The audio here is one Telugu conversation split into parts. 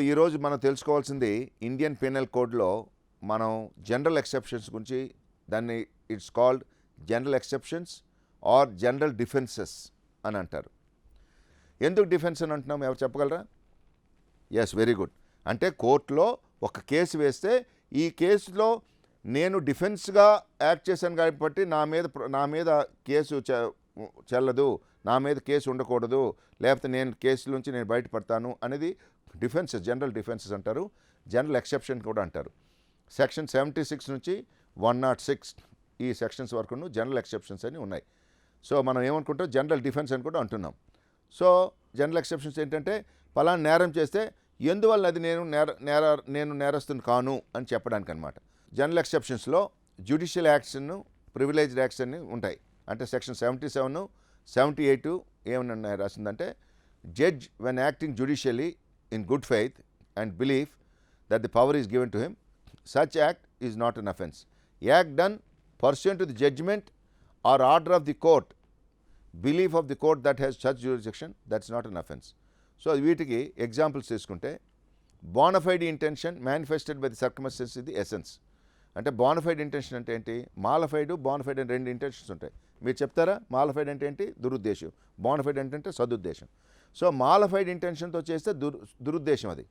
ఈరోజు మనం తెలుసుకోవాల్సింది ఇండియన్ పీనల్ కోడ్లో మనం జనరల్ ఎక్సెప్షన్స్ గురించి దాన్ని it's called general exceptions or general defences అని అంటారు. ఎందుకు డిఫెన్స్ అని అంటున్నాం, ఎవరు చెప్పగలరా? Yes, very good. అంటే కోర్టులో ఒక కేసు వేస్తే ఈ కేసులో నేను డిఫెన్స్గా యాక్ట్ చేశాను కాబట్టి నా మీద కేసు చెల్లదు, నా మీద కేసు ఉండకూడదు, లేకపోతే నేను కేసు నుంచి నేను బయటపడతాను అనేది డిఫెన్సెస్, జనరల్ డిఫెన్సెస్ అంటారు. జనరల్ ఎక్సెప్షన్ కూడా అంటారు. సెక్షన్ 76 నుంచి 106 ఈ సెక్షన్స్ వరకును జనరల్ ఎక్సెప్షన్స్ అని ఉన్నాయి. సో మనం ఏమనుకుంటాం, జనరల్ డిఫెన్స్ అని కూడా అంటున్నాం. సో జనరల్ ఎక్సెప్షన్స్ ఏంటంటే పలానా నేరం చేస్తే ఎందువల్ల అది నేను నేరస్తుని కాను అని చెప్పడానికి అనమాట. జనరల్ ఎక్సెప్షన్స్లో జ్యుడిషియల్ యాక్ట్స్, ప్రివిలేజ్డ్ యాక్ట్స్ అని ఉంటాయి. అంటే సెక్షన్ 77, 78 ఏమన్నా రాసిందంటే, judge when acting judicially in good faith and belief that the power is given to him, such act is not an offence. Act done pursuant to the judgment or order of the court, belief of the court that has such jurisdiction, that's not an offence. So వీటికి ఎగ్జాంపుల్స్ తీసుకుంటే, bona fide intention manifested by the circumstances ఇది ఎసెన్స్. అంటే బోనఫైడ్ ఇంటెన్షన్ అంటే ఏంటి? మాలఫైడ్, బోనఫైడ్ అని రెండు ఇంటెన్షన్స్ ఉంటాయి. మీరు చెప్తారా? మాలఫైడ్ అంటే ఏంటి? దురుద్దేశం. బోనఫైడ్ అంటే సదుద్దేశం. సో మాలఫైడ్ ఇంటెన్షన్తో చేస్తే దురుద్దేశం, అది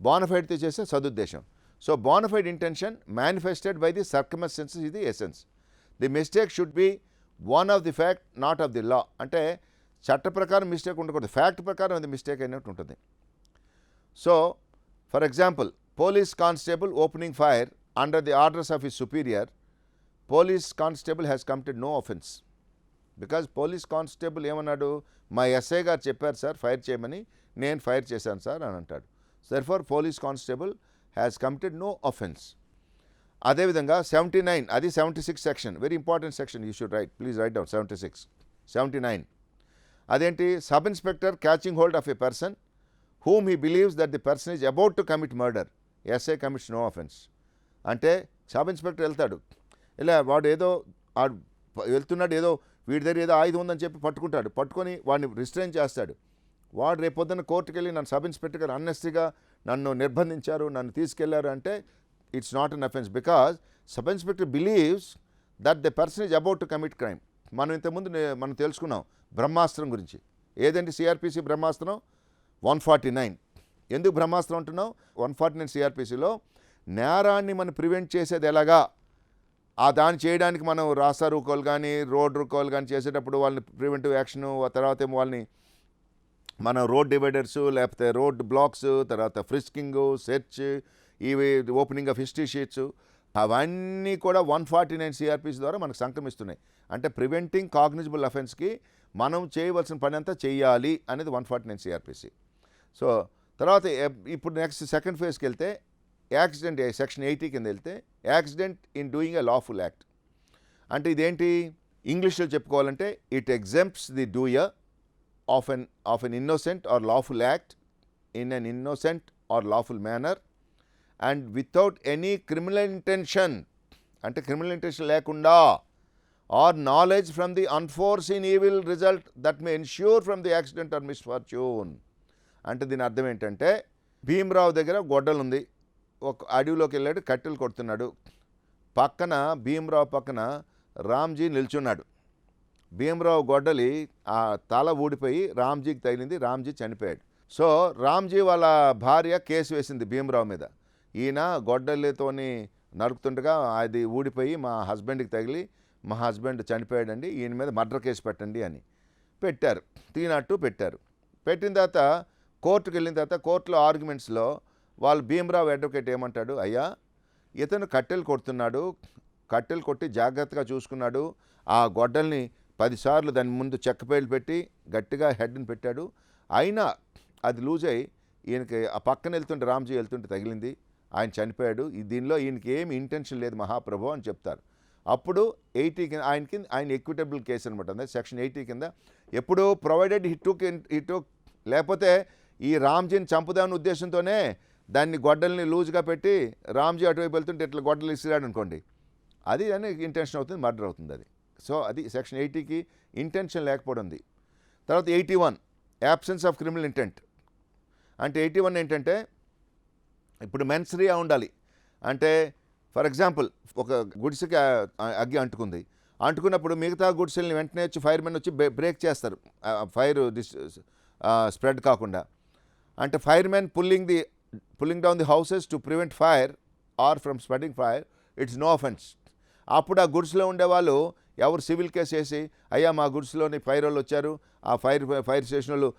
బోనఫైడ్తో చేస్తే సదుద్దేశం. So bona fide intention manifested by the circumstances ఇది essence. The mistake should be one of the fact, not of the law. అంటే చట్ట ప్రకారం మిస్టేక్ ఉండకూడదు, ఫ్యాక్ట్ ప్రకారం అది మిస్టేక్ అయినట్టు ఉంటుంది. So for example, police constable opening fire under the orders of his superior, police constable has committed no offence. Because police constable ఏమన్నాడు, మా ఎస్ఐ గారు చెప్పారు సార్ ఫైర్ చేయమని, నేను ఫైర్ చేశాను సార్ అని అంటాడు. Therefore police constable has committed no offence. అదేవిధంగా 79, అది 76 section, very important section, you should write, please write down 76. 79 అదేంటి? Sub inspector catching hold of a person whom he believes that the person is about to commit murder, SA commits no offence. అంటే సబ్ ఇన్స్పెక్టర్ వెళ్తాడు, ఇలా వాడు ఏదో వెళ్తున్నాడు, ఏదో వీడి దగ్గర ఏదో ఆయుధం ఉందని చెప్పి పట్టుకొని వాడిని రిస్ట్రైన్ చేస్తాడు. వాడు రేపొద్దున కోర్టుకు వెళ్ళి నన్ను సబ్ ఇన్స్పెక్టర్ గారు అన్నెస్టీగా నన్ను నిర్బంధించారు, నన్ను తీసుకెళ్లారు అంటే it's not an offence, because sub inspector believes that the person is about to commit crime. మనం ఇంతకుముందు మనం తెలుసుకున్నాం బ్రహ్మాస్త్రం గురించి. ఏదండి సిఆర్పిసి బ్రహ్మాస్త్రం? 149. ఎందుకు బ్రహ్మాస్త్రం అంటున్నాం? 149 సిఆర్పిసిలో నేరాన్ని మనం ప్రివెంట్ చేసేది ఎలాగా, దాన్ని చేయడానికి మనం రాస్తా రూకోలు కానీ రోడ్ రూకోలు కానీ చేసేటప్పుడు వాళ్ళని ప్రివెంటివ్ యాక్షను, తర్వాత ఏమో వాళ్ళని మనం రోడ్ డివైడర్స్, లేకపోతే రోడ్ బ్లాక్స్, తర్వాత ఫ్రిస్కింగ్, సెర్చ్, ఇవి ఓపెనింగ్ ఆఫ్ హిస్టరీ షీట్స్, అవన్నీ కూడా 149 సిఆర్పిసి ద్వారా మనకు సంక్రమిస్తున్నాయి. అంటే ప్రివెంటింగ్ కాగ్నిజబుల్ అఫెన్స్కి మనం చేయవలసిన పని అంతా చేయాలి అనేది 149 సిఆర్పిసి. సో తర్వాత ఇప్పుడు నెక్స్ట్ సెకండ్ ఫేజ్కి వెళ్తే, యాక్సిడెంట్ సెక్షన్ 80 కింద వెళ్తే, accident in doing a lawful act. అంటే ఇదేంటి? ఇంగ్లీష్లో చెప్పుకోవాలంటే, it exempts the doer of an innocent or lawful act in an innocent or lawful manner and without any criminal intention. అంటే క్రిమినల్ ఇంటెన్షన్ లేకుండా, or knowledge from the unforeseen evil result that may ensure from the accident or misfortune. అంటే దీని అర్థం ఏంటంటే, భీమరావు దగ్గర గొడ్డలు ఉంది, ఒక అడవిలోకి వెళ్ళాడు, కట్టెలు కొడుతున్నాడు, పక్కన భీమరావు పక్కన రామ్జీ నిల్చున్నాడు. భీమరావు గొడ్డలి ఆ తల ఊడిపోయి రామ్జీకి తగిలింది, రామ్జీ చనిపోయాడు. సో రామ్జీ వాళ్ళ భార్య కేసు వేసింది భీమరావు మీద, ఈయన గొడ్డలితోని నరుకుతుండగా అది ఊడిపోయి మా హస్బెండ్కి తగిలి మా హస్బెండ్ చనిపోయాడండి, ఈయన మీద మర్డర్ కేసు పెట్టండి అని పెట్టారు. 302 పెట్టారు. పెట్టిన తర్వాత కోర్టుకు వెళ్ళిన తర్వాత కోర్టులో ఆర్గ్యుమెంట్స్లో వాళ్ళు భీమరావు అడ్వకేట్ ఏమంటాడు, అయ్యా ఇతను కట్టెలు కొడుతున్నాడు, కట్టెలు కొట్టి జాగ్రత్తగా చూసుకున్నాడు, ఆ గొడ్డల్ని 10 సార్లు దాని ముందు చెక్కపేళ్ళు పెట్టి గట్టిగా హెడ్ని పెట్టాడు, అయినా అది లూజ్ అయ్యి ఈయనకి ఆ పక్కన వెళ్తుంటే రామ్జీ వెళ్తుంటే తగిలింది, ఆయన చనిపోయాడు, దీనిలో ఈయనకి ఏమి ఇంటెన్షన్ లేదు మహాప్రభు అని చెప్తారు. అప్పుడు 80 కింద ఆయన ఎక్విటబుల్ కేసు అనమాట. సెక్షన్ 80 కింద ఎప్పుడు ప్రొవైడెడ్ హిట్ లేకపోతే ఈ రామ్జీని చంపుదామని ఉద్దేశంతోనే దాన్ని గొడ్డల్ని లూజ్గా పెట్టి రామ్జీ అటువైపు వెళ్తుంటే ఇట్లా గొడ్డలు ఇస్తున్నాడు అనుకోండి, అది అని ఇంటెన్షన్ అవుతుంది, మర్డర్ అవుతుంది అది. సో అది సెక్షన్ 80కి ఇంటెన్షన్ లేకపోవడం ఉంది. తర్వాత 81 యాబ్సెన్స్ ఆఫ్ క్రిమినల్ ఇంటెంట్. అంటే 81 ఏంటంటే ఇప్పుడు మెన్సరియా ఉండాలి. అంటే ఫర్ ఎగ్జాంపుల్ ఒక గుడిసెకి అగ్గి అంటుకుంది. అంటుకున్నప్పుడు మిగతా గుడిసెల్ని వెంటనే వచ్చి ఫైర్‌మెన్ వచ్చి బ్రేక్ చేస్తారు. ఫైర్ స్ప్రెడ్ కాకుండా. అంటే firemen pulling down the houses to prevent fire or from spreading fire, it's no offence. అప్పుడు ఆ గుడిసెలో ఉండేవాళ్ళు ఎవరు సివిల్ కేసు వేసి, అయ్యా మా గుడిసెలోని ఫైరోళ్ళు వచ్చారు, ఆ ఫైర్ స్టేషన్ వాళ్ళు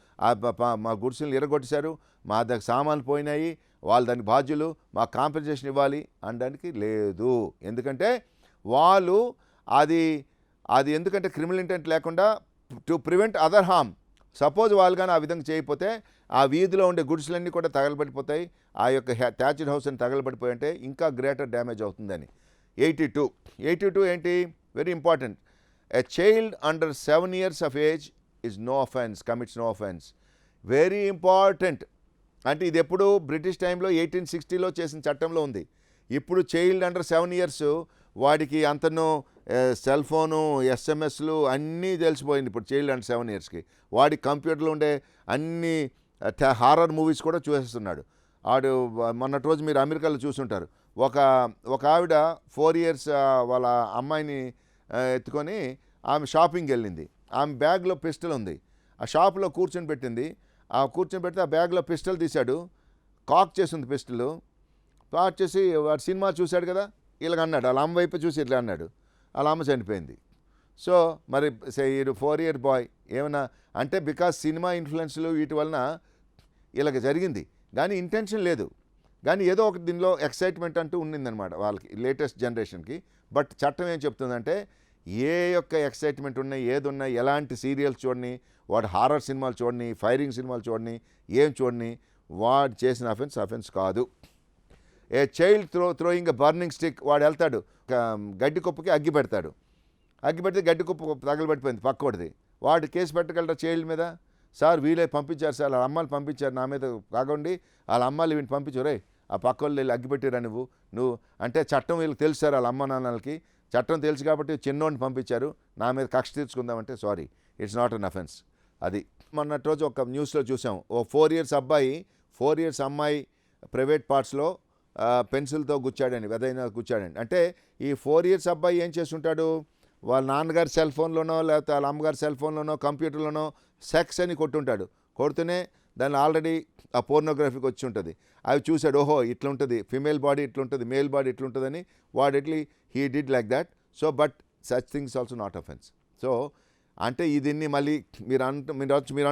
మా గుడిసెలను ఇరగొట్టేశారు, మా దగ్గర సామాన్లు పోయినాయి, వాళ్ళు దానికి బాధ్యులు, మాకు కాంపెన్సేషన్ ఇవ్వాలి అనడానికి లేదు. ఎందుకంటే వాళ్ళు అది ఎందుకంటే క్రిమినల్ ఇంటెంట్ లేకుండా to prevent other harm. Suppose వాళ్ళు కానీ ఆ విధంగా చేయకపోతే ఆ వీధిలో ఉండే గుడిసెలన్నీ కూడా తగలబడిపోతాయి, ఆ యొక్క థ్యాచ్డ్ హౌస్ అని తగలబడిపోయి అంటే ఇంకా గ్రేటర్ డ్యామేజ్ అవుతుందని. 82 ఏంటి? Very important. A child under 7 years of age is no offense, commits no offense. Very important. అంటే ఇది ఎప్పుడు బ్రిటిష్ టైంలో 1860లో చేసిన చట్టంలో ఉంది. ఇప్పుడు చైల్డ్ అండర్ 7 years వాడికి అంతను సెల్ ఫోను, ఎస్ఎంఎస్లు అన్నీ తెలిసిపోయింది ఇప్పుడు చైల్డ్ అండర్ 7 yearsకి. వాడి కంప్యూటర్లో ఉండే అన్ని హారర్ మూవీస్ కూడా చూసేస్తున్నాడు. వాడు మొన్నటి రోజు మీరు అమెరికాలో చూసుంటారు. ఒక ఆవిడ 4 years వాళ్ళ అమ్మాయిని ఎత్తుకొని ఆమె షాపింగ్కి వెళ్ళింది. ఆమె బ్యాగ్లో పిస్టల్ ఉంది. ఆ షాప్లో కూర్చొని పెట్టింది. ఆ కూర్చొని పెడితే ఆ బ్యాగ్లో పిస్టల్ తీశాడు. కాక్ చేసింది పిస్టల్. కాక్ చేసి వాడు సినిమా చూశాడు కదా, ఇలాగ అన్నాడు. వాళ్ళ అమ్మ వైపు చూసి ఇట్లా అన్నాడు. వాళ్ళ అమ్మ చనిపోయింది. సో మరి 4 year బాయ్ ఏమన్నా అంటే బికాస్ సినిమా ఇన్ఫ్లుయెన్స్లు వీటి వలన ఇలాగ జరిగింది. కానీ ఇంటెన్షన్ లేదు. కానీ ఏదో ఒకటి దీనిలో ఎక్సైట్మెంట్ అంటూ ఉండిందనమాట వాళ్ళకి, లేటెస్ట్ జనరేషన్కి. బట్ చట్టం ఏం చెప్తుందంటే ఏ యొక్క ఎక్సైట్మెంట్ ఉన్నాయి, ఏది ఉన్నాయి, ఎలాంటి సీరియల్స్ చూడని, వాడు హారర్ సినిమాలు చూడని, ఫైరింగ్ సినిమాలు చూడని, ఏం చూడని, వాడు చేసిన అఫెన్స్ కాదు. A child throwing a burning stick, వాడు వెళ్తాడు గడ్డి కుప్పకి అగ్గి పెడతాడు. అగ్గి పెడితే గడ్డి కుప్ప తగలబడిపోయింది పక్కోడిది. వాడు కేసు పెట్టగలరా చైల్డ్ మీద? సార్ వీళ్ళే పంపించారు సార్, వాళ్ళ అమ్మాయిలు పంపించారు నా మీద కాకండి, వాళ్ళ అమ్మాయిలు వీడిని పంపించు, రే ఆ పక్క వాళ్ళు వెళ్ళి అగ్గిపెట్టిరా నువ్వు అంటే చట్టం వీళ్ళకి తెలుసు సార్, వాళ్ళ అమ్మ నాన్నలకి చట్టం తెలుసు కాబట్టి చిన్నోడిని పంపించారు, నా మీద కక్ష తీర్చుకుందామంటే sorry, it's not an offence. అది మొన్నటి రోజు ఒక న్యూస్లో చూసాం. ఓ 4 years అబ్బాయి 4 years అమ్మాయి ప్రైవేట్ పార్ట్స్లో పెన్సిల్తో గుచ్చాడని, వెదైనా గుచ్చాడని. అంటే ఈ 4 years అబ్బాయి ఏం చేస్తుంటాడు? వాళ్ళ నాన్నగారి సెల్ ఫోన్లోనో లేకపోతే వాళ్ళ అమ్మగారి సెల్ ఫోన్లోనో కంప్యూటర్లోనో సెక్స్ అని కొట్టుంటాడు. కొడుతూనే దాన్ని ఆల్రెడీ ఆ పోర్నోగ్రఫీకి వచ్చి ఉంటుంది. అవి చూశాడు, ఓహో ఇట్లా ఉంటుంది, ఫిమేల్ బాడీ ఇట్లుంటుంది, మేల్ బాడీ ఇట్లుంటుందని వాడు he did like that. So but such things also not offence. So అంటే దీన్ని మళ్ళీ మీరు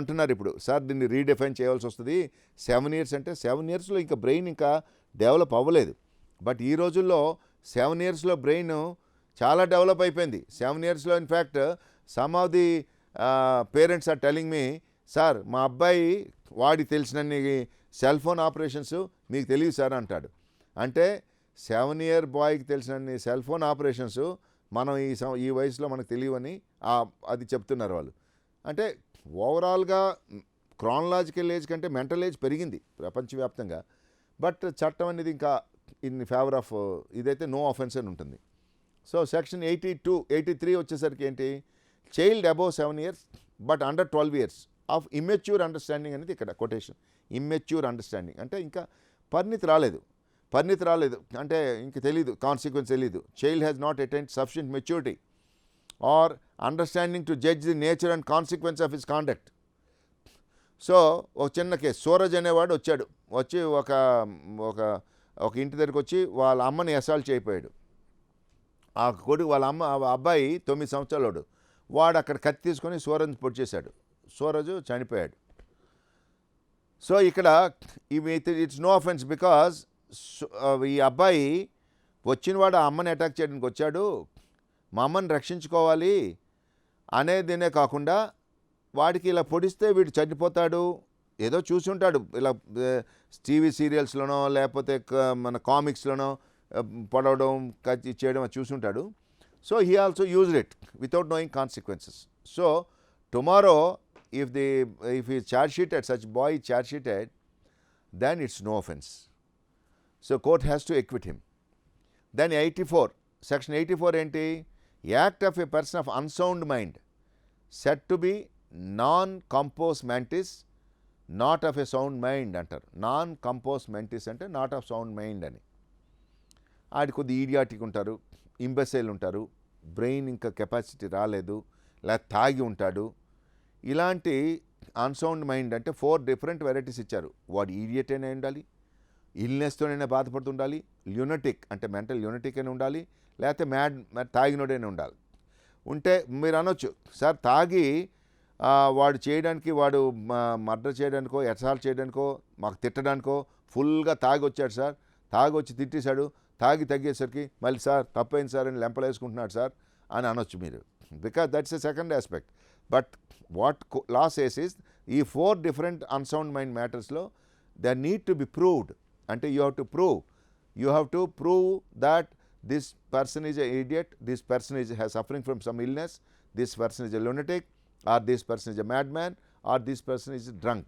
అంటున్నారు ఇప్పుడు, సార్ దీన్ని రీడిఫైన్ చేయాల్సి వస్తుంది. 7 years అంటే 7 yearsలో ఇంకా బ్రెయిన్ ఇంకా డెవలప్ అవ్వలేదు. బట్ ఈ రోజుల్లో 7 yearsలో బ్రెయిన్ చాలా డెవలప్ అయిపోయింది. 7 yearsలో in fact some of the parents are telling me, sir మా అబ్బాయి వాడికి తెలిసినన్ని సెల్ ఫోన్ ఆపరేషన్స్ మీకు తెలియదు సార్ అంటాడు. అంటే 7 year బాయ్కి తెలిసినన్ని సెల్ ఫోన్ ఆపరేషన్స్ మనం ఈ వయసులో మనకు తెలియవని అది చెప్తున్నారు వాళ్ళు. అంటే ఓవరాల్గా క్రానలాజికల్ ఏజ్ కంటే మెంటల్ ఏజ్ పెరిగింది ప్రపంచవ్యాప్తంగా. బట్ చట్టం అనేది ఇంకా ఇన్ ఫేవర్ ఆఫ్ ఇదైతే నో అఫెన్స్ అని ఉంటుంది. సో సెక్షన్ 83 వచ్చేసరికి ఏంటి? Child above 7 years but under 12 years of immature understanding అనేది ఇక్కడ కొటేషన్. ఇమ్మెచ్యూర్ అండర్స్టాండింగ్ అంటే ఇంకా పరిణితి రాలేదు అంటే ఇంక తెలీదు, కాన్సిక్వెన్స్ తెలీదు. Child has not attained sufficient maturity or understanding to judge the nature and consequence of his conduct. So ఒక చిన్న కేసు, సూరజ్ అనేవాడు వచ్చి ఒక ఇంటి దగ్గరికి వచ్చి వాళ్ళ అమ్మని అసాల్ట్ చేయపోయాడు. ఆ కొడుకు వాళ్ళ అబ్బాయి 9 సంవత్సరాలు వాడు అక్కడ కత్తి తీసుకొని సూరజ్ పొడి చేశాడు. సూరజ్ చనిపోయాడు. సో ఇక్కడ ఇట్స్ నో అఫెన్స్ బికాజ్ ఈ అబ్బాయి వచ్చినవాడు ఆ అమ్మని అటాక్ చేయడానికి వచ్చాడు, మా అమ్మని రక్షించుకోవాలి అనేదినే కాకుండా వాడికి ఇలా పొడిస్తే వీడు చనిపోతాడు ఏదో చూసి ఉంటాడు, ఇలా టీవీ సీరియల్స్లోనో లేకపోతే మన కామిక్స్లోనో పొడవడం కత్తి చేయడం చూసి ఉంటాడు. So he also used it without knowing consequences. So tomorrow if he is charge sheeted, such boy is charge sheeted, then it's no offense. So court has to acquit him. Then 84, section 84 ఏంటి? Act of a person of unsound mind said to be non compos mentis not of a sound mind అంటారు. నాన్ కంపోజ్ మెంటిస్ అంటే నాట్ ఆఫ్ సౌండ్ మైండ్ అని. ఆడి కొద్ది ఈడియాటిక్ ఉంటారు, ఇంబెసైల్ ఉంటారు, బ్రెయిన్ ఇంకా కెపాసిటీ రాలేదు, లేదా తాగి ఉంటాడు. ఇలాంటి అన్సౌండ్ మైండ్ అంటే 4 డిఫరెంట్ వెరైటీస్ ఇచ్చారు. వాడు ఈడియట్ అయినా ఉండాలి, ఇల్నెస్తోనైనా బాధపడుతుండాలి, ల్యూనటిక్ అంటే మెంటల్ ల్యూనటిక్ అయినా ఉండాలి, లేకపోతే తాగినోడైనా ఉండాలి. ఉంటే మీరు అనొచ్చు, సార్ తాగి వాడు చేయడానికి, వాడు మర్డర్ చేయడానికో అసాల్ట్ చేయడానికో మాకు తిట్టడానికో ఫుల్గా తాగి వచ్చాడు సార్, తాగి వచ్చి తిట్టేశాడు, తాగి తగ్గేసరికి మళ్ళీ సార్ తప్పైంది సార్ అని లెంపలేసుకుంటున్నాడు సార్ అని అనొచ్చు మీరు, because that's a second aspect. But what law says is ఈ 4 డిఫరెంట్ అన్సౌండ్ మైండ్ మ్యాటర్స్లో they need to be proved. అంటే you have to prove that this person is a idiot, this person is suffering from some illness, this person is a lunatic, or this person is a madman, or this person is drunk.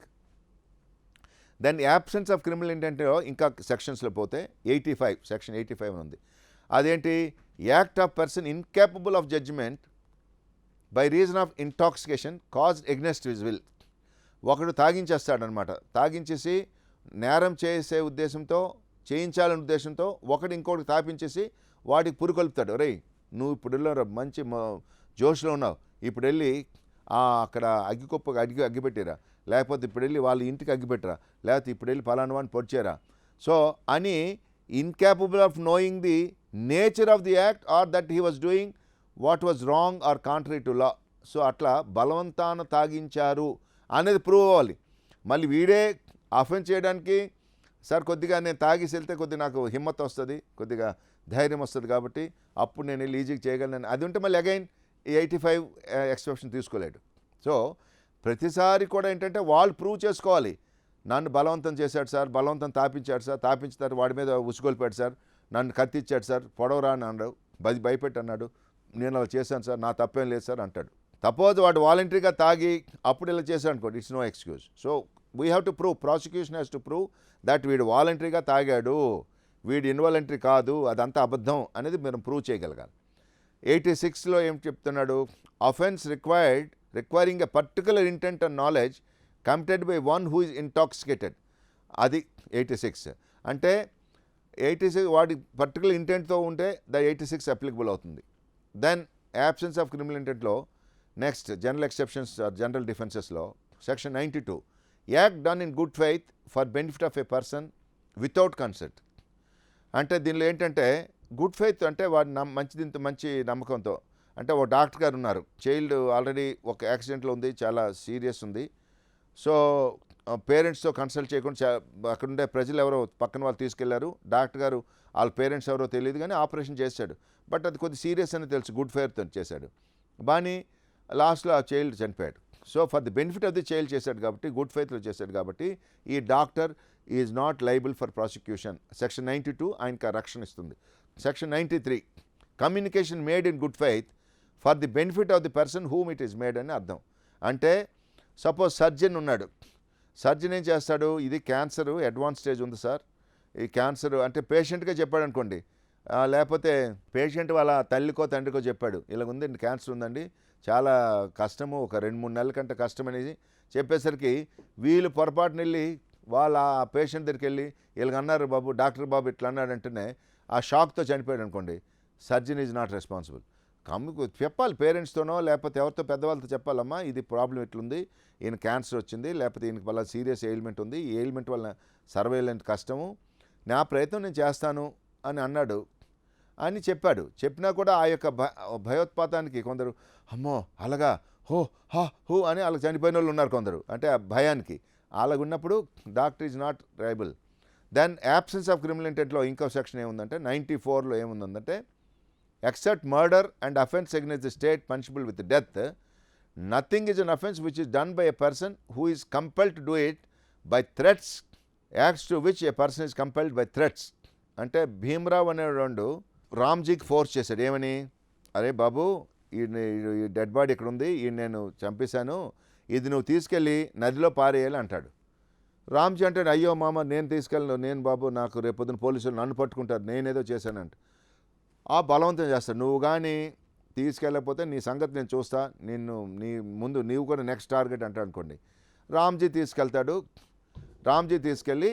Then absence of criminal intent ఇంకా సెక్షన్స్లో పోతే 85 సెక్షన్ 85 ఉంది. అదేంటి, act of person incapable of judgement by reason of intoxication caused against his will. ఒకడు తాగించేస్తాడనమాట, తాగించేసి నేరం చేసే ఉద్దేశంతో, చేయించాలనే ఉద్దేశంతో ఒకటి ఇంకోటి తాపించేసి వాడికి పురుకొల్పుతాడు. రేయ్ నువ్వు ఇప్పుడు మంచి జోష్లో ఉన్నావు, ఇప్పుడు వెళ్ళి అక్కడ అగ్గికొప్ప అగ్గిపెట్టిరా, లేకపోతే ఇప్పుడు వెళ్ళి వాళ్ళ ఇంటికి అగ్గిపెట్టరా, లేకపోతే ఇప్పుడు వెళ్ళి ఫలానా వాడిని పొడిచారా. సో అని incapable of knowing the nature of the act or that he was doing what was wrong or contrary to law. So అట్లా బలవంతాన తాగించారు అనేది ప్రూవ్ అవ్వాలి. మళ్ళీ వీడే అఫెన్స్ చేయడానికి, సార్ కొద్దిగా నేను తాగేసి వెళ్తే కొద్దిగా నాకు హిమ్మత్ వస్తుంది, కొద్దిగా ధైర్యం వస్తుంది కాబట్టి అప్పుడు నేను వెళ్ళి ఈజీగా చేయగలను, అది ఉంటే మళ్ళీ అగైన్ 85 ఎక్సెప్షన్ తీసుకోలేడు. సో ప్రతిసారి కూడా ఏంటంటే వాళ్ళు ప్రూవ్ చేసుకోవాలి, నన్ను బలవంతం చేశాడు సార్, బలవంతం తాపించాడు సార్, తాపించారు వాడి మీద ఉసుగొల్పాడు సార్, నన్ను కత్తిచ్చాడు సార్, పొడవరా అని అన్నాడు, భయపెట్టి అన్నాడు, నేను అలా చేశాను సార్, నా తప్పేం లేదు సార్ అంటాడు. సపోజ్ వాడు వాలంటరీగా తాగి అప్పుడు ఇలా చేశాడు అనుకోండి, it's no excuse. So we have to prove, prosecution has to prove that వీడు వాలంటరీగా తాగాడు, వీడు ఇన్వాలంటరీ కాదు, అదంతా అబద్ధం అనేది మీరు ప్రూవ్ చేయగలగాలి. 86లో ఏం చెప్తున్నాడు, offence requiring a particular intent and knowledge committed by one who is intoxicated. అది 86 అంటే 86 వాడి పర్టికులర్ ఇంటెంట్తో ఉంటే ద 86 అప్లికబుల్ అవుతుంది. దెన్ యాబ్సెన్స్ ఆఫ్ క్రిమినల్ ఇంటెంట్లో నెక్స్ట్ జనరల్ ఎక్సెప్షన్స్ జనరల్ డిఫెన్సెస్లో section 92 act done in good faith for benefit of a person without consent. అంటే దీనిలో ఏంటంటే గుడ్ ఫెయిత్ అంటే వాడి మంచి నమ్మకంతో, అంటే ఒక డాక్టర్ గారు ఉన్నారు, చైల్డ్ ఆల్రెడీ ఒక యాక్సిడెంట్లో ఉంది, చాలా సీరియస్ ఉంది. సో పేరెంట్స్తో కన్సల్ట్ చేయకుండా అక్కడ ఉండే ప్రజలు ఎవరో పక్కన వాళ్ళు తీసుకెళ్లారు, డాక్టర్ గారు వాళ్ళ పేరెంట్స్ ఎవరో తెలియదు కానీ ఆపరేషన్ చేశాడు, బట్ అది కొద్ది సీరియస్ అని తెలుసు, గుడ్ ఫెయిత్తో చేశాడు. బాని లాస్ట్లో ఆ చైల్డ్ చనిపోయాడు. So for the benefit of the child చేశాడు కాబట్టి, గుడ్ ఫెయిత్లో చేశాడు కాబట్టి ఈ doctor is not liable for prosecution. Section 92 ఆయనకు రక్షణ ఇస్తుంది. Section 93 communication made in good faith for the benefit of the person whom it is made అని అర్థం. అంటే సపోజ్ సర్జన్ ఉన్నాడు, సర్జన్ ఏం చేస్తాడు, ఇది క్యాన్సర్ అడ్వాన్స్ స్టేజ్ ఉంది సార్, ఈ క్యాన్సర్ అంటే పేషెంట్గా చెప్పాడు అనుకోండి, లేకపోతే పేషెంట్ వాళ్ళ తల్లికో తండ్రికో చెప్పాడు, ఇలా ఉంది క్యాన్సర్ ఉందండి, చాలా కష్టము, ఒక 2-3 నెలల కంటే కష్టం అనేది చెప్పేసరికి వీళ్ళు పొరపాటున వెళ్ళి వాళ్ళ ఆ పేషెంట్ దగ్గరికి వెళ్ళి వీళ్ళకి అన్నారు బాబు, డాక్టర్ బాబు ఇట్లా అన్నాడంటేనే ఆ షాక్తో చనిపోయాడు అనుకోండి, సర్జన్ ఈజ్ నాట్ రెస్పాన్సిబుల్. చెప్పాలి పేరెంట్స్తోనో లేకపోతే ఎవరితో పెద్దవాళ్ళతో చెప్పాలమ్మా, ఇది ప్రాబ్లం ఇట్లుంది, ఈయన క్యాన్సర్ వచ్చింది, లేకపోతే ఈయనకి వల్ల సీరియస్ ఎయిల్మెంట్ ఉంది, ఈ ఎయిల్మెంట్ వల్ల సర్వైలెంట్ కష్టము, నా ప్రయత్నం నేను చేస్తాను అని అన్నాడు అని చెప్పాడు. చెప్పినా కూడా ఆ యొక్క భయోత్పాతానికి కొందరు అమ్మో అలాగా హో అని వాళ్ళకి చనిపోయిన వాళ్ళు ఉన్నారు కొందరు, అంటే ఆ భయానికి అలాగున్నప్పుడు doctor is not liable. Then absence of criminal ఇంటెంట్లో ఇంకో సెక్షన్ ఏముందంటే 94లో ఏముందంటే except murder and offence against the state punishable with death, nothing is an offence which is done by a person who is compelled to do it by threats, acts to which a person is compelled by threats. అంటే భీమరావు అనేవాడు రామ్జీకి ఫోర్స్ చేశాడు, ఏమని, అరే బాబు ఈ డెడ్ బాడీ ఇక్కడ ఉంది, ఈ నేను చంపేశాను, ఇది నువ్వు తీసుకెళ్ళి నదిలో పారేయాలి అంటాడు. రామ్జీ అంటాడు, అయ్యో మామ నేను తీసుకెళ్ళను, నేను బాబు నాకు రేపొద్దున పోలీసులు నన్ను పట్టుకుంటారు, నేనేదో చేశానంట. ఆ బలవంతం చేస్తాడు, నువ్వు కానీ తీసుకెళ్ళకపోతే నీ సంగతి నేను చూస్తా, నీ ముందు నీవు కూడా నెక్స్ట్ టార్గెట్ అంటాడు అనుకోండి. రామ్జీ తీసుకెళ్ళి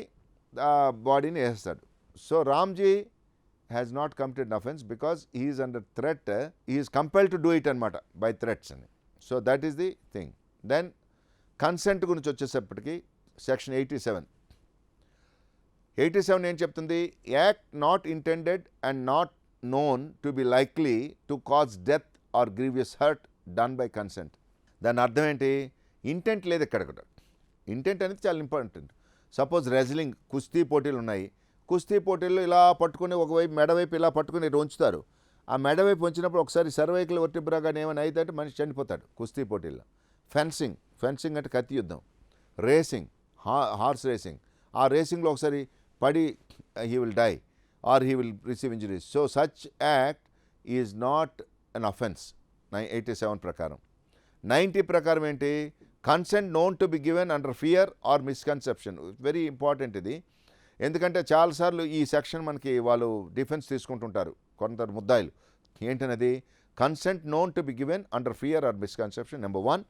ఆ బాడీని వేస్తాడు. So Ramji has not committed offence because he is under threat, he is compelled to do it అనమాట బై థ్రెట్స్ అని. So that is the thing. Then consent గురించి వచ్చేసప్పటికి సెక్షన్ 87 ఏం చెప్తుంది? Act not intended and not known to be likely to cause death or grievous hurt done by consent. దాని అర్థం ఏంటి? ఇంటెంట్ లేదు ఇక్కడ కూడా. ఇంటెంట్ అనేది చాలా ఇంపార్టెంట్. సపోజ్ రెజ్లింగ్ కుస్తీ పోటీలు ఉన్నాయి. కుస్తీ పోటీల్లో ఇలా పట్టుకుని ఒకవైపు మెడవైపు ఇలా పట్టుకుని ఉంచుతారు. ఆ మెడవైపు ఉంచినప్పుడు ఒకసారి సర్వైకల్ వర్టిబ్రా కానీ ఏమైనా అయితే అంటే మనిషి చనిపోతాడు కుస్తీ పోటీల్లో. ఫెన్సింగ్ అంటే కత్తి యుద్ధం. Racing, horse racing. ఆ రేసింగ్లో ఒకసారి పడి he will die or he will receive injuries. So such act is not an offence. 87 ప్రకారం. 90 ప్రకారం ఏంటి? Consent known to be given under fear or misconception. Very important ఇది. ఎందుకంటే చాలాసార్లు ఈ సెక్షన్ మనకి వాళ్ళు డిఫెన్స్ తీసుకుంటుంటారు కొందరు ముద్దాయిలు. ఏంటనేది? Consent known to be given under fear or misconception. Number 1,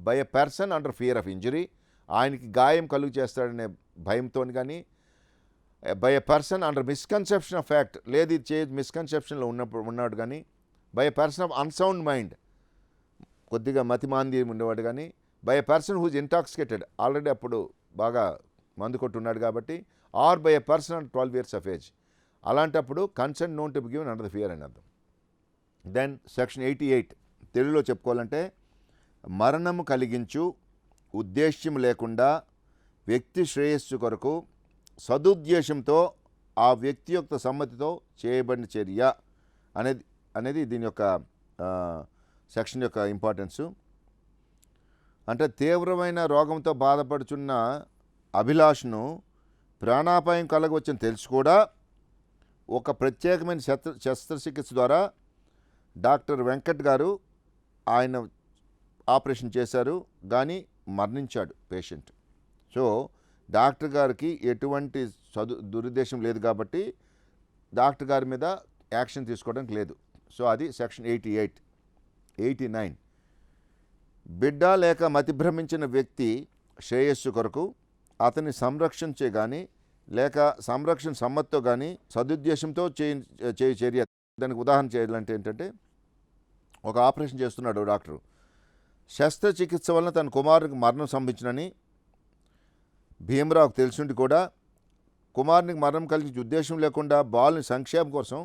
by a person under fear of injury. ఆయనకి గాయం కలుగు చేస్తాడనే భయంతో కానీ, by a person under misconception of fact, లేదు ఇది మిస్కన్సెప్షన్లో ఉన్నాడు కానీ, by a person of unsound mind, కొద్దిగా మతిమాంద్యం ఉండేవాడు కానీ, by a person who's intoxicated, already అప్పుడు బాగా మందు కొట్టున్నాడు కాబట్టి, or by a person under 12 years of age. అలాంటప్పుడు consent known to be given under the fear అని అర్థం. దెన్ సెక్షన్ 88 తెలుగులో చెప్పుకోవాలంటే, మరణము కలిగించు ఉద్దేశ్యం లేకుండా వ్యక్తి శ్రేయస్సు కొరకు సదుద్దేశంతో ఆ వ్యక్తి యొక్క సమ్మతితో చేయబడిన చర్య అనేది దీని యొక్క సెక్షన్ యొక్క ఇంపార్టెన్సు. అంటే తీవ్రమైన రోగంతో బాధపడుచున్న అభిలాష్ను ప్రాణాపాయం కలగవచ్చని తెలిసి కూడా ఒక ప్రత్యేకమైన శస్త్రచికిత్స ద్వారా డాక్టర్ వెంకట్ గారు ఆయన ఆపరేషన్ చేశారు కానీ మరణించాడు పేషెంట్. సో డాక్టర్ గారికి ఎటువంటి దురుద్దేశం లేదు కాబట్టి డాక్టర్ గారి మీద యాక్షన్ తీసుకోవడానికి లేదు. సో అది సెక్షన్ 88. 89, బిడ్డ లేక మతిభ్రమించిన వ్యక్తి శ్రేయస్సు కొరకు అతన్ని సంరక్షించే కానీ లేక సంరక్షణ సమ్మతితో కానీ సదుద్దేశంతో చేయ చర్య. దానికి ఉదాహరణ చేయాలంటే ఏంటంటే, ఒక ఆపరేషన్ చేస్తున్నాడు డాక్టరు. శస్త్రచికిత్స వలన తన కుమారునికి మరణం సంభవించినని భీమరావుకు తెలిసిండి కూడా కుమారునికి మరణం కలిగించే ఉద్దేశం లేకుండా బాలుని సంక్షేమం కోసం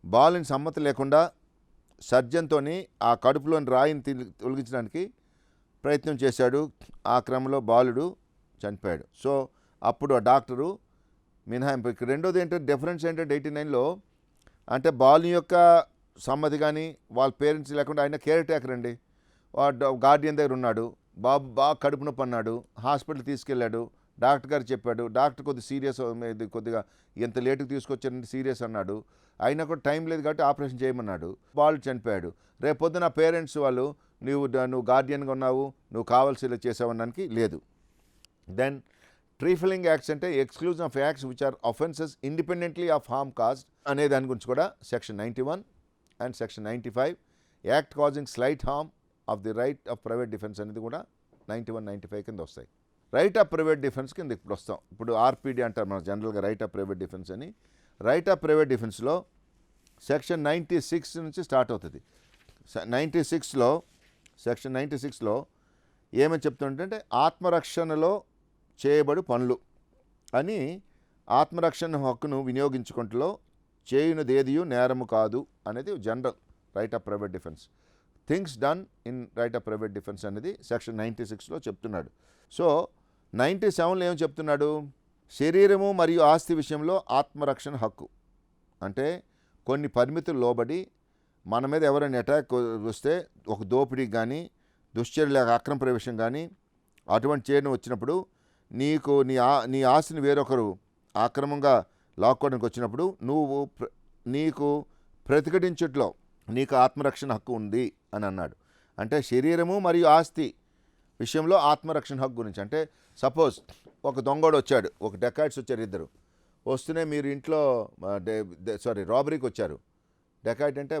బాలుని సమ్మతి లేకుండా సర్జన్తోని ఆ కడుపులోని రాయిని తొలగించడానికి ప్రయత్నం చేశాడు. ఆ క్రమంలో బాలుడు చనిపోయాడు. సో అప్పుడు ఆ డాక్టరు మినహాయింపు. ఇక్కడ రెండోది ఏంటంటే డిఫరెన్స్ ఏంటంటే 89లో అంటే బాలుని యొక్క సమ్మతి కానీ వాళ్ళ పేరెంట్స్ లేకుండా ఆయన కేర్ టేకర్ అండి. గార్డియన్ దగ్గర ఉన్నాడు. బాబు బాగా కడుపు నొప్పి అన్నాడు. హాస్పిటల్ తీసుకెళ్ళాడు. డాక్టర్ గారు చెప్పాడు. డాక్టర్ కొద్దిగా ఎంత లేటుకు తీసుకొచ్చారంటే సీరియస్ అన్నాడు. అయినా కూడా టైం లేదు కాబట్టి ఆపరేషన్ చేయమన్నాడు. బాలుడు చనిపోయాడు. రేపు పొద్దున పేరెంట్స్ వాళ్ళు నువ్వు గార్డియన్గా ఉన్నావు, నువ్వు కావాల్సి చేసావనడానికి లేదు. దెన్ ట్రీఫిలింగ్ యాక్ట్స్ అంటే exclusion of acts which are offences independently of harm caused అనే దాని గురించి కూడా section 91 and section 95. Act causing slight harm of the right of private defence అనేది కూడా 91, 95 కింద వస్తాయి. రైట్ ఆఫ్ ప్రైవేట్ డిఫెన్స్ కింద ఇప్పుడు వస్తాం. ఇప్పుడు ఆర్పీడీ అంటారు మన జనరల్గా రైట్ ఆఫ్ ప్రైవేట్ డిఫెన్స్ అని. రైట్ ఆఫ్ ప్రైవేట్ డిఫెన్స్లో సెక్షన్ 96 నుంచి స్టార్ట్ అవుతుంది. 96లో సెక్షన్ 96లో ఏమని చెప్తుంటే, ఆత్మరక్షణలో చేయబడు పనులు అని, ఆత్మరక్షణ హక్కును వినియోగించుకుంటలో చేయునదేదియు నేరము కాదు అనేది general right of private defence. Things done in right of private defence అనేది సెక్షన్ 96లో చెప్తున్నాడు. సో 97లో ఏం చెప్తున్నాడు? శరీరము మరియు ఆస్తి విషయంలో ఆత్మరక్షణ హక్కు అంటే కొన్ని పరిమితులు లోబడి మన మీద ఎవరైనా అటాక్ వస్తే, ఒక దోపిడీకి కానీ దుశ్చర్య అక్రమ ప్రవేశం కానీ అటువంటి చేయడం వచ్చినప్పుడు నీకు నీ ఆస్తిని వేరొకరు ఆక్రమంగా లాక్కోవడానికి వచ్చినప్పుడు నీకు ప్రతిఘటించట్లో నీకు ఆత్మరక్షణ హక్కు ఉంది అని అన్నాడు. అంటే శరీరము మరియు ఆస్తి విషయంలో ఆత్మరక్షణ హక్కు గురించి. అంటే సపోజ్ ఒక దొంగోడు వచ్చాడు, ఒక డెకాయిట్స్ వచ్చారు, ఇద్దరు వస్తూనే మీరు ఇంట్లో రాబరీకి వచ్చారు. డెకాయిట్ అంటే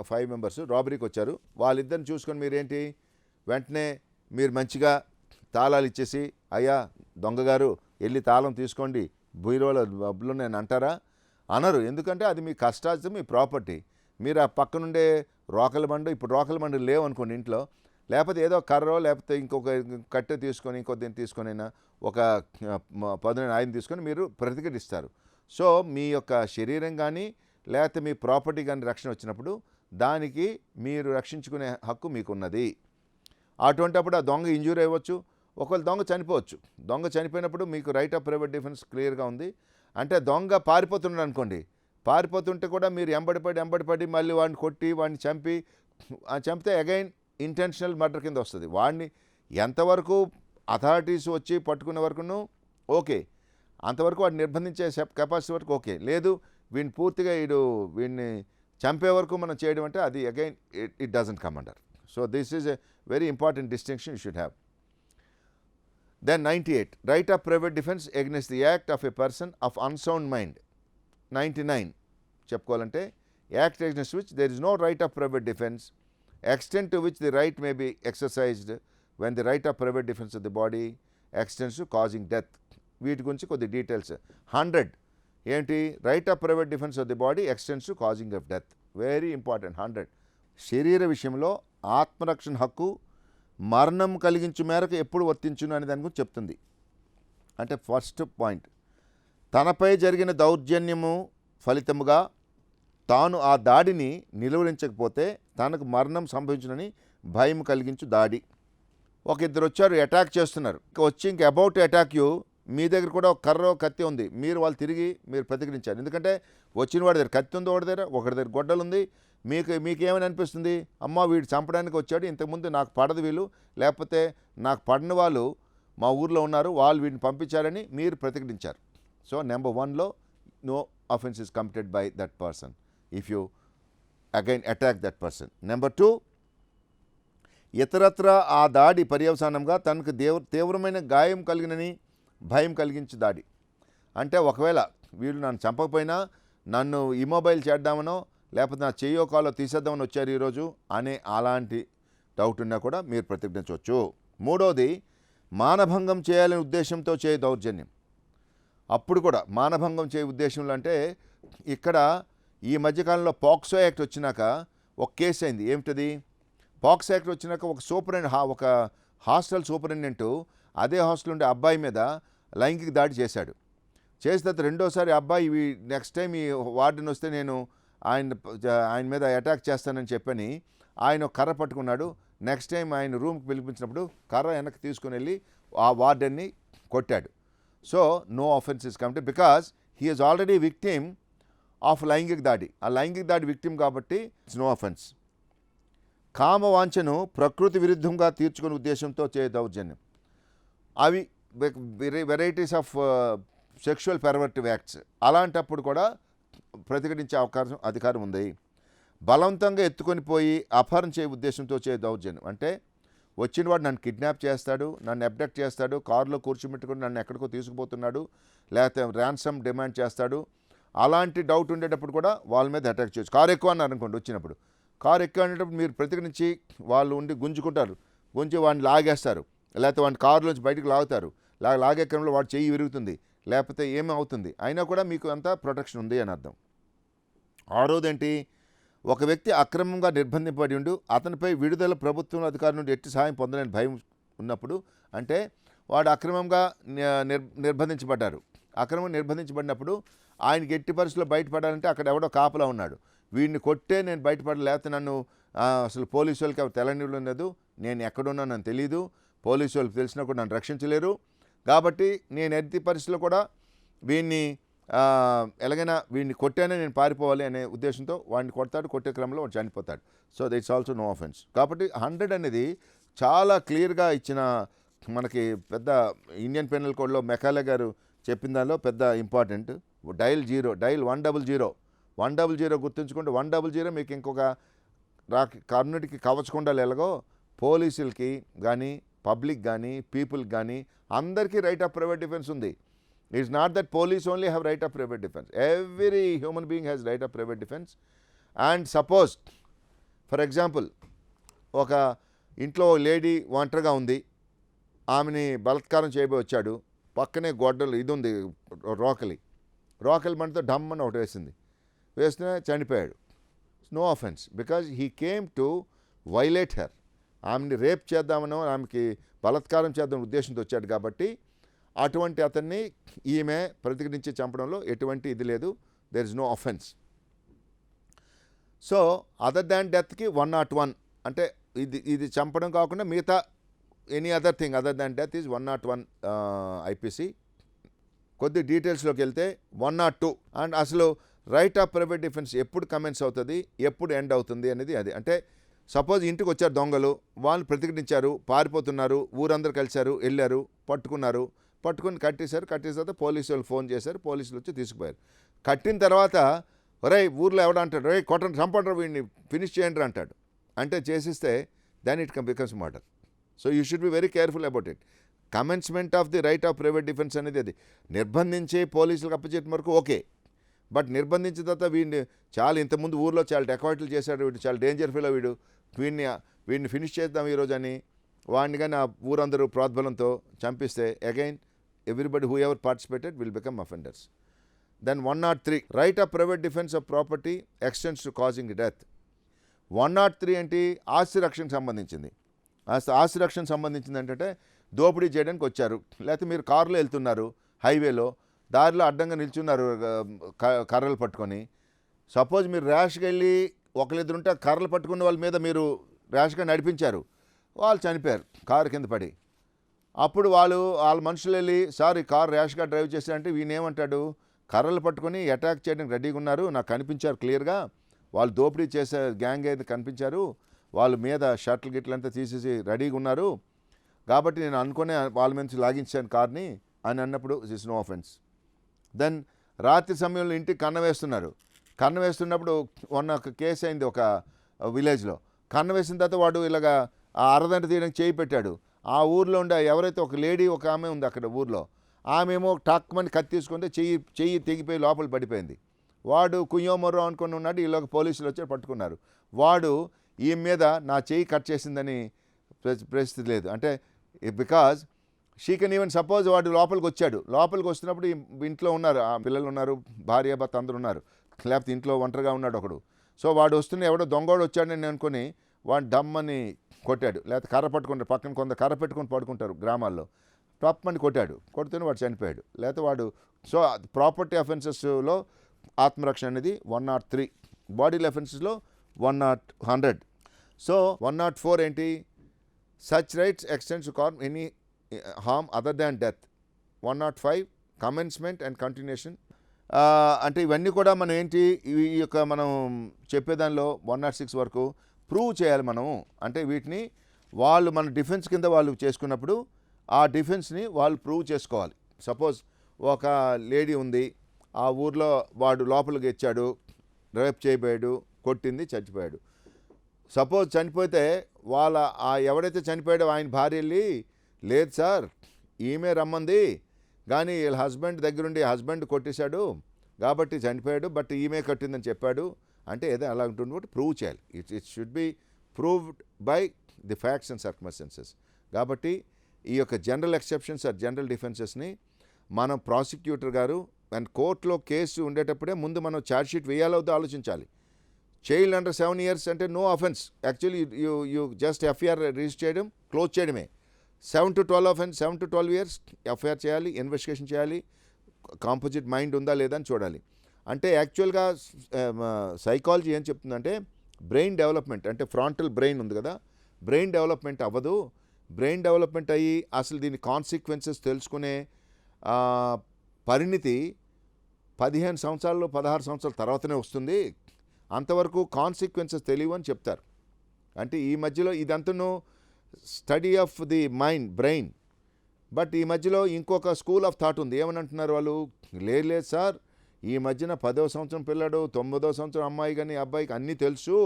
5 members రాబరీకి వచ్చారు. వాళ్ళిద్దరిని చూసుకొని మీరేంటి వెంటనే మీరు మంచిగా తాళాలు ఇచ్చేసి అయ్యా దొంగగారు వెళ్ళి తాళం తీసుకోండి బీరువాలో డబ్బులు నేను అంటారా? అనరు. ఎందుకంటే అది మీ కష్టార్జితం, మీ ప్రాపర్టీ. మీరు ఆ పక్కనుండే రోకలి బండు, ఇప్పుడు రోకలి బండు లేవనుకోండి ఇంట్లో, లేకపోతే ఏదో కర్రో లేకపోతే ఇంకొక కట్టె తీసుకొని ఇంకొద్దిని తీసుకొనైనా ఒక పదునైన ఆయుధం తీసుకొని మీరు ప్రతిఘటిస్తారు. సో మీ యొక్క శరీరం కానీ లేకపోతే మీ ప్రాపర్టీ కానీ రక్షణ వచ్చినప్పుడు దానికి మీరు రక్షించుకునే హక్కు మీకున్నది. అటువంటప్పుడు ఆ దొంగ ఇంజ్యూరీ అవ్వచ్చు, ఒకవేళ దొంగ చనిపోవచ్చు. దొంగ చనిపోయినప్పుడు మీకు రైట్ ఆఫ్ ప్రైవేట్ డిఫెన్స్ క్లియర్గా ఉంది. అంటే దొంగ పారిపోతున్నాడు అనుకోండి, పారిపోతుంటే కూడా మీరు ఎంబడిపడి మళ్ళీ వాడిని కొట్టి వాడిని చంపితే అగైన్ ఇంటెన్షనల్ మర్డర్ కింద వస్తుంది. వాడిని ఎంతవరకు అథారిటీస్ వచ్చి పట్టుకునే వరకును ఓకే, అంతవరకు వాడిని నిర్బంధించే కెపాసిటీ వరకు ఓకే. లేదు వీడిని పూర్తిగా వీడిని చంపే వరకు మనం చేయడం అంటే అది again it doesn't come under. So this is a very important distinction you should have. Then 98, right of private defense against the act of a person of unsound mind. 99 చెప్పుకోవాలంటే act against which there is no right of private defense, extent to which the right may be exercised when the right of private defense of the body extends to causing death. వీటి గురించి కొద్ది డీటెయిల్స్. 100 ఏంటి? Right of private defence of the body extends to causing of death. Very important. 100 శరీర విషయంలో ఆత్మరక్షణ హక్కు మరణం కలిగించు మేరకు ఎప్పుడు వర్తించును అనే దాని గురించి చెప్తుంది. అంటే ఫస్ట్ పాయింట్, తనపై జరిగిన దౌర్జన్యము ఫలితముగా తాను ఆ దాడిని నిలువరించకపోతే తనకు మరణం సంభవించునని భయం కలిగించు దాడి. ఒక ఇద్దరు వచ్చారు, అటాక్ చేస్తున్నారు. వచ్చి ఇంక అబౌట్ అటాక్ యూ, మీ దగ్గర కూడా ఒక కర్రో కత్తి ఉంది, వాళ్ళు తిరిగి మీరు ప్రతిఘటించారు. ఎందుకంటే వచ్చిన వాడి దగ్గర కత్తి ఉంది, ఒకటి దగ్గర గొడ్డలు ఉంది. మీకేమని అనిపిస్తుంది? అమ్మ వీడు చంపడానికి వచ్చాడు, ఇంతకుముందు నాకు పడదు వీళ్ళు, లేకపోతే నాకు పడిన వాళ్ళు మా ఊర్లో ఉన్నారు, వాళ్ళు వీడిని పంపించారని మీరు ప్రతిఘటించారు. సో నెంబర్ 1లో no offence is committed by that person if you again attack that person. Number 2, ఇతరత్ర ఆ దాడి పర్యవసానంగా తనకు తీవ్రమైన గాయం కలిగినని భయం కలిగించు దాడి. అంటే ఒకవేళ వీళ్ళు నన్ను చంపకపోయినా నన్ను ఇమొబైల్ చేద్దామనో లేకపోతే నా చెయ్యో కాలో తీసేద్దామని వచ్చారు ఈరోజు అనే అలాంటి డౌట్ ఉన్నా కూడా మీరు ప్రతిఘటించవచ్చు. 3వది, మానభంగం చేయాలనే ఉద్దేశంతో చేయ దౌర్జన్యం. అప్పుడు కూడా మానభంగం చేయ ఉద్దేశంలో అంటే ఇక్కడ ఈ మధ్యకాలంలో పాక్సో యాక్ట్ వచ్చినాక ఒక కేసు అయింది. ఏమిటది? పాక్సో యాక్ట్ వచ్చినాక ఒక హాస్టల్ సూపరింటెండెంట్ అదే హాస్టల్ ఉండే అబ్బాయి మీద లైంగిక దాడి చేశాడు. చేసిన తర్వాత రెండోసారి అబ్బాయి నెక్స్ట్ టైం ఈ వార్డెన్ వస్తే నేను ఆయన మీద అటాక్ చేస్తానని చెప్పని ఆయన కర్ర పట్టుకున్నాడు. నెక్స్ట్ టైం ఆయన రూమ్కి పిలిపించినప్పుడు కర్ర వెనక్కి తీసుకుని వెళ్ళి ఆ వార్డెన్ని కొట్టాడు. So no offence is committed because he is already victim of లైంగిక దాడి. ఆ లైంగిక దాడి విక్టిమ్ కాబట్టి ఇట్స్ నో ఆఫెన్స్. కామవాంఛను ప్రకృతి విరుద్ధంగా తీర్చుకునే ఉద్దేశంతో చేయ దౌర్జన్యం. అవి వెరైటీస్ ఆఫ్ సెక్షువల్ పెర్వర్టివ్ యాక్ట్స్. అలాంటప్పుడు కూడా ప్రతిఘటించే అధికారం ఉంది. బలవంతంగా ఎత్తుకొని పోయి అపహరణ చేయ ఉద్దేశంతో చేయ దౌర్జన్యం. అంటే వచ్చినవాడు నన్ను కిడ్నాప్ చేస్తాడు, నన్ను అబ్డక్ట్ చేస్తాడు, కారులో కూర్చోబెట్టుకుని నన్ను ఎక్కడికో తీసుకుపోతున్నాడు, లేకపోతే ర్యాన్సమ్ డిమాండ్ చేస్తాడు. అలాంటి డౌట్ ఉండేటప్పుడు కూడా వాళ్ళ మీద అటాక్ చేయొచ్చు. కారు ఎక్కువ అన్నారు అనుకోండి, వచ్చినప్పుడు కారు ఎక్కువ అనేటప్పుడు మీరు ప్రతిఘటించి వాళ్ళు ఉండి గుంజుకుంటారు, గుంజి వాడిని లాగేస్తారు, లేకపోతే వాడిని కారులోంచి బయటకు లాగుతారు. లాగే క్రమంలో వాడు చెయ్యి విరుగుతుంది, లేకపోతే ఏమవుతుంది, అయినా కూడా మీకు అంతా ప్రొటెక్షన్ ఉంది అని అర్థం. 6వదేంటి? ఒక వ్యక్తి అక్రమంగా నిర్బంధింపబడి ఉండు అతనిపై విడుదల ప్రభుత్వం అధికారి నుండి ఎట్టి సహాయం పొందలేని భయం ఉన్నప్పుడు. అంటే వాడు అక్రమంగా నిర్బంధించబడ్డారు. అక్రమంగా నిర్బంధించబడినప్పుడు ఆయనకి ఎట్టి పరిస్థితుల్లో బయటపడాలంటే అక్కడ ఎవడో కాపలా ఉన్నాడు, వీడిని కొట్టే నేను బయటపడాలి, లేకపోతే నన్ను అసలు పోలీసు వాళ్ళకి తెలనివ్వలేదు, నేను ఎక్కడున్నా నన్ను తెలీదు, పోలీసు వాళ్ళకి తెలిసినా కూడా నన్ను రక్షించలేరు, కాబట్టి నేను ఎట్టి పరిస్థితుల్లో కూడా వీడిని ఎలాగైనా వీడిని కొట్టానే నేను పారిపోవాలి అనే ఉద్దేశంతో వాడిని కొడతాడు, కొట్టే క్రమంలో వాడు చనిపోతాడు. So that's also no offence. కాబట్టి 100 అనేది చాలా క్లియర్గా ఇచ్చిన మనకి పెద్ద ఇండియన్ పెనల్ కోడ్లో మెకాలే గారు చెప్పిన దానిలో పెద్ద ఇంపార్టెంట్. డైల్ 100 గుర్తుంచుకుంటే 100 మీకు ఇంకొక కమ్యూనిటీకి కవచకుండాలు ఎలాగో పోలీసులకి కానీ పబ్లిక్ కానీ పీపుల్కి కానీ అందరికీ రైట్ ఆఫ్ ప్రైవేట్ డిఫెన్స్ ఉంది. It's not that police only have right of private defence. Every human being has right of private defence. And suppose for example ఒక ఇంట్లో లేడీ ఒంటరిగా ఉంది, ఆమెని బలాత్కారం చేయబోయి వచ్చాడు. పక్కనే గొడ్డలు ఇది ఉంది, రోకలి బండితో డమ్మని ఒకటి వేస్తే చనిపోయాడు. No offence, because he came to violate her. ఆమెని రేప్ చేద్దామనో ఆమెకి బలాత్కారం చేద్దామని ఉద్దేశంతో వచ్చాడు కాబట్టి అటువంటి అతన్ని ఈమె ప్రతిఘటించి చంపడంలో ఎటువంటి ఇది లేదు. There is no offence. So other than డెత్కి 101 అంటే ఇది చంపడం కాకుండా మిగతా any other thing other than death is 101 IPC. కొద్ది డీటెయిల్స్లోకి వెళ్తే 102 అండ్ అసలు రైట్ ఆఫ్ ప్రైవేట్ డిఫెన్స్ ఎప్పుడు కమెన్స్ అవుతుంది, ఎప్పుడు ఎండ్ అవుతుంది అనేది అది. అంటే సపోజ్ ఇంటికి వచ్చారు దొంగలు, వాళ్ళు ప్రతిఘటించారు, పారిపోతున్నారు, ఊరందరూ కలిశారు, వెళ్ళారు, పట్టుకుని కట్టేశారు. కట్టేసిన తర్వాత పోలీసు వాళ్ళు ఫోన్ చేశారు, పోలీసులు వచ్చి తీసుకుపోయారు. కట్టిన తర్వాత ఒరే ఊర్లో ఎవడ అంటాడు, రే కొట్టండి, చంపండి, వీడిని ఫినిష్ చేయండి అంటాడు. అంటే చేసిస్తే then it becomes murder. So you should be very careful about it. Commencement of the right of private defence అనేది అది నిర్బంధించి పోలీసులకు అప్పచెప్పే వరకు ఓకే. బట్ నిర్బంధించిన తర్వాత వీడిని చాలా ఇంతకుముందు ఊర్లో చాలా డెకాయిట్లు చేశాడు, వీడు చాలా డేంజర్ ఫీల్ వీడు, వీడిని ఫినిష్ చేద్దాం ఈరోజు అని వాడిని కానీ ఆ ఊరందరూ ప్రోద్బలంతో చంపిస్తే again everybody who ever participated will become offenders. Then 103 right of private defence of property extends to causing death. 103 ఏంటి, ఆస్తి రక్షణకు సంబంధించింది. ఆస్తి రక్షణకు సంబంధించింది ఏంటంటే దోపిడీ చేయడానికి వచ్చారు, లేకపోతే మీరు కారులో వెళ్తున్నారు, హైవేలో దారిలో అడ్డంగా నిల్చున్నారు కర్రలు పట్టుకొని. సపోజ్ మీరు ర్యాష్గా వెళ్ళి ఒకరిద్దరుంటే కర్రలు పట్టుకున్న వాళ్ళ మీద మీరు ర్యాష్గా నడిపించారు, వాళ్ళు చనిపోయారు కారు కింద పడి. అప్పుడు వాళ్ళ మనుషులు వెళ్ళి సార్ ఈ కారు ర్యాష్గా డ్రైవ్ చేశారంటే వీనేమంటాడు, కర్రలు పట్టుకొని అటాక్ చేయడానికి రెడీగా ఉన్నారు, నాకు కనిపించారు క్లియర్గా, వాళ్ళు దోపిడీ చేసే గ్యాంగ్ అయితే కనిపించారు, వాళ్ళ మీద షర్ట్లు గిట్లంతా తీసేసి రెడీగా ఉన్నారు కాబట్టి నేను అనుకునే వాళ్ళ మీద లాగించాను కార్ని అని అన్నప్పుడు ఇట్స్ నో అఫెన్స్. దెన్ రాత్రి సమయంలో ఇంటికి కన్న వేస్తున్నప్పుడు ఒక కేసు అయింది ఒక విలేజ్లో. కన్న వేసిన తర్వాత వాడు ఇలాగా ఆ అరదంట తీయడానికి చేయి పెట్టాడు. ఆ ఊర్లో ఉండే ఎవరైతే ఒక లేడీ ఒక ఆమె ఉంది అక్కడ ఊర్లో, ఆమె ఏమో టక్మని కత్తి తీసుకుంటే చెయ్యి తెగిపోయి లోపల పడిపోయింది. వాడు కుయ్యోమర్రో అనుకుని ఉన్నాడు, ఈలోకి పోలీసులు వచ్చి పట్టుకున్నారు. వాడు ఈ మీద నా చెయ్యి కట్ చేసిందని పరిస్థితి లేదు, అంటే because she can even suppose వాడు లోపలికి వచ్చినప్పుడు ఇంట్లో ఉన్నారు, ఆ పిల్లలు ఉన్నారు, భార్య భర్త అందరూ ఉన్నారు, లేకపోతే ఇంట్లో ఒంటరిగా ఉన్నాడు ఒకడు. సో వాడు వస్తున్న ఎవడో దొంగోడు వచ్చాడని అనుకుని వాడు డమ్మని కొట్టాడు, లేకపోతే కర్ర పట్టుకుంటారు, పక్కన కొంత కర్ర పెట్టుకొని పడుకుంటారు గ్రామాల్లో, టప్పని కొడితేనే వాడు చనిపోయాడు. లేకపోతే వాడు సో ప్రాపర్టీ అఫెన్సెస్లో ఆత్మరక్షణ అనేది 103, బాడీల అఫెన్సెస్లో 100. సో 104 ఏంటి, such rights extends to cause any harm other than death. 105 commencement and continuation. అంటే ఇవన్నీ కూడా మనం ఏంటి ఈ యొక్క మనం చెప్పేదానిలో 106 వరకు ప్రూవ్ చేయాలి మనం. అంటే వీటిని వాళ్ళు మన డిఫెన్స్ కింద వాళ్ళు చేసుకున్నప్పుడు ఆ డిఫెన్స్ని వాళ్ళు ప్రూవ్ చేసుకోవాలి. సపోజ్ ఒక లేడీ ఉంది, ఆ ఊర్లో వాడు లోపలికి ఇచ్చాడు, రేప్ చేయబోయాడు, కొట్టింది, చచ్చిపోయాడు. సపోజ్ చనిపోతే ఎవడైతే చనిపోయాడో ఆయన భార్య వెళ్ళి లేదు సార్ ఈమె రమ్మంది కానీ వీళ్ళ హస్బెండ్ దగ్గరుండి హస్బెండ్ కొట్టేశాడు కాబట్టి చనిపోయాడు, బట్ ఈమె కట్టిందని చెప్పాడు అంటే ఏదో అలా ఉంటుంది కాబట్టి ప్రూవ్ చేయాలి. It should be proved by the facts and circumstances. కాబట్టి ఈ యొక్క జనరల్ ఎక్సెప్షన్స్ ఆర్ జనరల్ డిఫెన్సెస్ని మనం ప్రాసిక్యూటర్ గారు అండ్ కోర్టులో కేసు ఉండేటప్పుడే ముందు మనం ఛార్జ్షీట్ వేయాలవుతో ఆలోచించాలి. చైల్డ్ అండర్ 7 years అంటే no offence, actually you just FIR register చేయడం, క్లోజ్ చేయడమే. 7 to 12 offence, 7 to 12 years FIR చేయాలి, ఇన్వెస్టిగేషన్ చేయాలి, కాంపోజిట్ మైండ్ ఉందా లేదా అని చూడాలి. అంటే యాక్చువల్గా సైకాలజీ ఏం చెప్తుందంటే బ్రెయిన్ డెవలప్మెంట్, అంటే ఫ్రాంటల్ బ్రెయిన్ ఉంది కదా, బ్రెయిన్ డెవలప్మెంట్ అవ్వదు. బ్రెయిన్ డెవలప్మెంట్ అయ్యి అసలు దీని కాన్సిక్వెన్సెస్ తెలుసుకునే పరిణితి 15 సంవత్సరాలు 16 సంవత్సరాల తర్వాతనే వస్తుంది. అంతవరకు కాన్సిక్వెన్సెస్ తెలియవు అని చెప్తారు. అంటే ఈ మధ్యలో ఇదంతను study of the mind, brain. But ఈ మధ్యలో ఇంకొక స్కూల్ ఆఫ్ థాట్ ఉంది. ఏమని అంటున్నారు వాళ్ళు, లేదు సార్ ఈ మధ్యన 10వ సంవత్సరం పిల్లాడు 9వ సంవత్సరం అమ్మాయి కానీ అబ్బాయికి అన్నీ తెలుసు,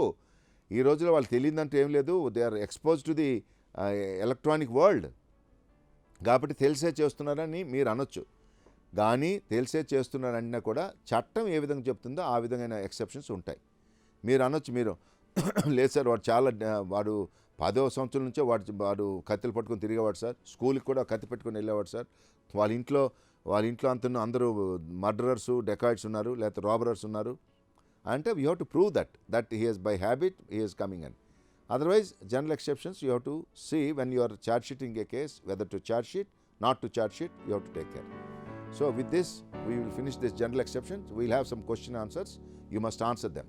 ఈ రోజులో వాళ్ళు తెలియదంటే ఏం లేదు, they are expose to the electronic world కాబట్టి తెలిసే చేస్తున్నారని మీరు అనొచ్చు. కానీ తెలిసే చేస్తున్నారన్నా కూడా చట్టం ఏ విధంగా చెప్తుందో ఆ విధమైన ఎక్సెప్షన్స్ ఉంటాయి. మీరు అనొచ్చు, మీరు లేదు సార్ వాడు 10వ సంవత్సరం నుంచే వాడు కత్తులు పట్టుకొని తిరిగేవాడు సార్. స్కూల్కి కూడా కత్తి పెట్టుకొని వెళ్ళేవాడు సార్. వాళ్ళ ఇంట్లో అందరూ మర్డరర్స్, డెకాయిడ్స్ ఉన్నారు, లేకపోతే రాబరర్స్ ఉన్నారు అంటే we have to prove that he has by habit he has coming and otherwise general exceptions you have to see when you are charge sheeting a case whether to charge sheet, not to charge sheet, you have to take care. So with this we will finish this general exceptions. We will have some question answers. You must answer them.